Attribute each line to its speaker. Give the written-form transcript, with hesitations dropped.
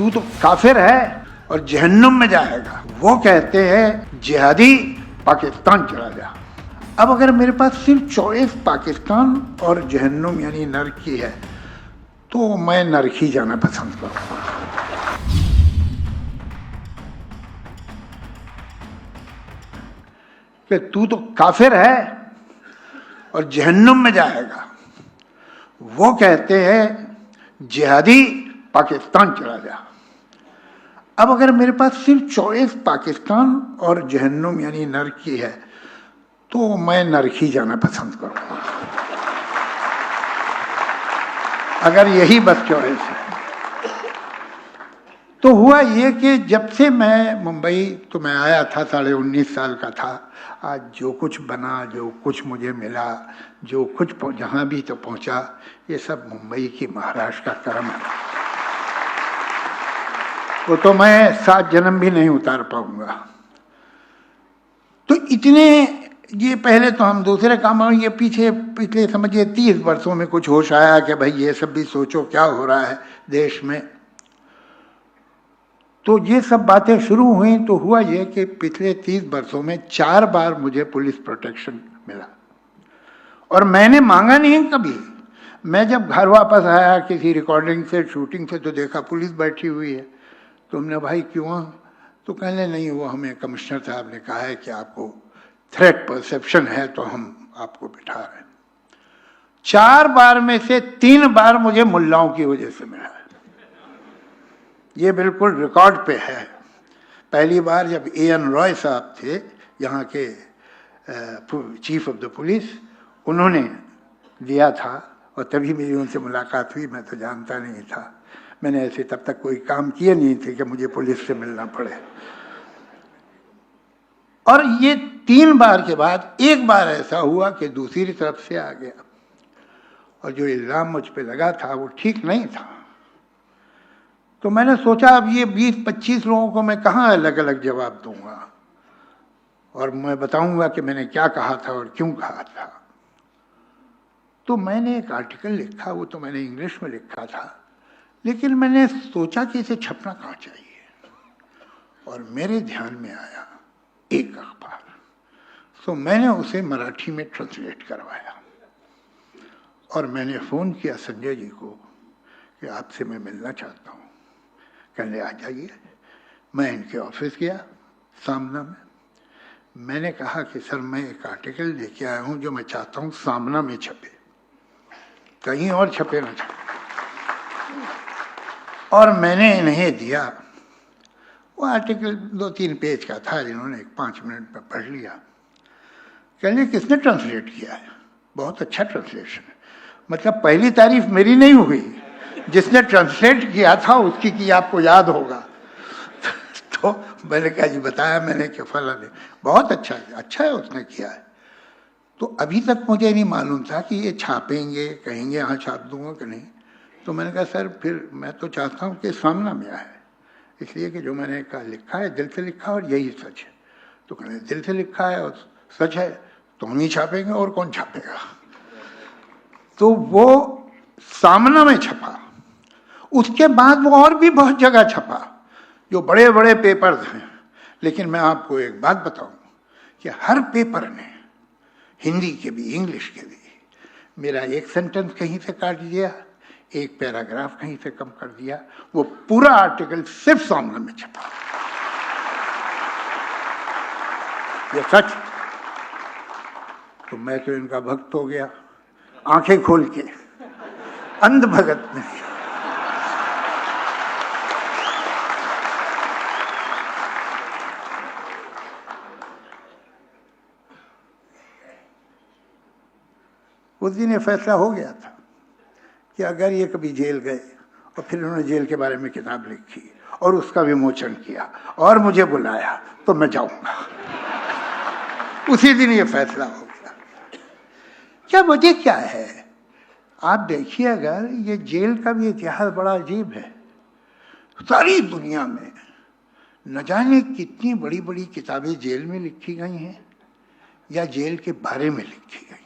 Speaker 1: तू तो काफिर है और जहन्नुम में जाएगा। वो कहते हैं जिहादी पाकिस्तान चला जा। अब अगर मेरे पास सिर्फ चॉइस पाकिस्तान और जहन्नुम यानी नर्क की है तो मैं नर्क ही जाना पसंद करूंगा। कि तू तो काफिर है और जहन्नुम में जाएगा। वो कहते हैं जिहादी पाकिस्तान चला जा। अब अगर मेरे पास सिर्फ चॉइस पाकिस्तान और जहन्नुम यानी नर्क की है तो मैं नर्क ही जाना पसंद करूंगा। अगर यही बस चॉइस है तो हुआ ये कि जब से मैं मुंबई तो मैं आया था 19.5 साल का था। आज जो कुछ बना, जो कुछ मुझे मिला, जो कुछ जहाँ भी तो पहुँचा, ये सब मुंबई की महाराष्ट्र का कर्म है। वो तो मैं 7 जन्म भी नहीं उतार पाऊंगा। तो इतने ये पहले तो हम दूसरे कामों, ये पिछले समझिए 30 वर्षों में कुछ होश आया कि भाई ये सब भी सोचो क्या हो रहा है देश में। तो ये सब बातें शुरू हुई तो हुआ ये कि पिछले 30 वर्षों में 4 बार मुझे पुलिस प्रोटेक्शन मिला और मैंने मांगा नहीं कभी। मैं जब घर वापस आया किसी रिकॉर्डिंग से, शूटिंग से, तो देखा पुलिस बैठी हुई है। तो हमने भाई क्यों? तो कहने नहीं, वो हमें कमिश्नर साहब ने कहा है कि आपको थ्रेट परसेप्शन है तो हम आपको बिठा रहे हैं। 4 बार में से 3 बार मुझे मुल्लाओं की वजह से मिला है। ये बिल्कुल रिकॉर्ड पे है। पहली बार जब A.N. रॉय साहब थे यहाँ के चीफ ऑफ द पुलिस, उन्होंने दिया था और तभी मेरी उनसे मुलाकात हुई। मैं तो जानता नहीं था, मैंने ऐसे तब तक कोई काम किए नहीं थे कि मुझे पुलिस से मिलना पड़े। और ये 3 बार के बाद एक बार ऐसा हुआ कि दूसरी तरफ से आ गया और जो इल्ज़ाम मुझ पे लगा था वो ठीक नहीं था। तो मैंने सोचा अब ये 20-25 लोगों को मैं कहाँ अलग अलग जवाब दूंगा और मैं बताऊंगा कि मैंने क्या कहा था और क्यों कहा था। तो मैंने एक आर्टिकल लिखा, वो तो मैंने इंग्लिश में लिखा था, लेकिन मैंने सोचा कि इसे छपना कहाँ चाहिए और मेरे ध्यान में आया एक अखबार। तो मैंने उसे मराठी में ट्रांसलेट करवाया और मैंने फ़ोन किया संजय जी को कि आपसे मैं मिलना चाहता हूँ। कहने आ जाइए। मैं इनके ऑफिस गया सामना में। मैंने कहा कि सर मैं एक आर्टिकल लेके आया हूँ जो मैं चाहता हूँ सामना में छपे, कहीं और छपे ना छपे। और मैंने इन्हें दिया। वो आर्टिकल 2-3 पेज का था, इन्होंने 5 मिनट में पढ़ लिया। कहने किसने ट्रांसलेट किया है? बहुत अच्छा ट्रांसलेशन है। मतलब पहली तारीफ मेरी नहीं हुई, जिसने ट्रांसलेट किया था उसकी की आपको याद होगा। तो मैंने कहा जी बताया मैंने कि फला ने, बहुत अच्छा है उसने किया है। तो अभी तक मुझे नहीं मालूम था कि ये छापेंगे, कहेंगे हाँ छाप दूंगा कि नहीं। तो मैंने कहा सर फिर मैं तो चाहता हूँ कि सामना में आए, इसलिए कि जो मैंने कहा लिखा है दिल से लिखा और यही सच है। तो कहने दिल से लिखा है और सच है तो हम ही छापेंगे और कौन छापेगा। तो वो सामना में छपा। उसके बाद वो और भी बहुत जगह छपा जो बड़े बड़े पेपर्स हैं। लेकिन मैं आपको एक बात बताऊं कि हर पेपर ने, हिंदी के भी इंग्लिश के भी, मेरा एक सेंटेंस कहीं से काट दिया, एक पैराग्राफ कहीं से कम कर दिया। वो पूरा आर्टिकल सिर्फ सामने में छपा। ये सच। तो मैं तो इनका भक्त हो गया, आंखें खोल के, अंध भगत नहीं। उस दिन ये फैसला हो गया था कि अगर ये कभी जेल गए और फिर उन्होंने जेल के बारे में किताब लिखी और उसका विमोचन किया और मुझे बुलाया तो मैं जाऊंगा। उसी दिन ये फैसला हो गया। क्या वजह क्या है? आप देखिए, अगर ये जेल का भी इतिहास बड़ा अजीब है। सारी दुनिया में न जाने कितनी बड़ी बड़ी किताबें जेल में लिखी गई हैं या जेल के बारे में लिखी गई।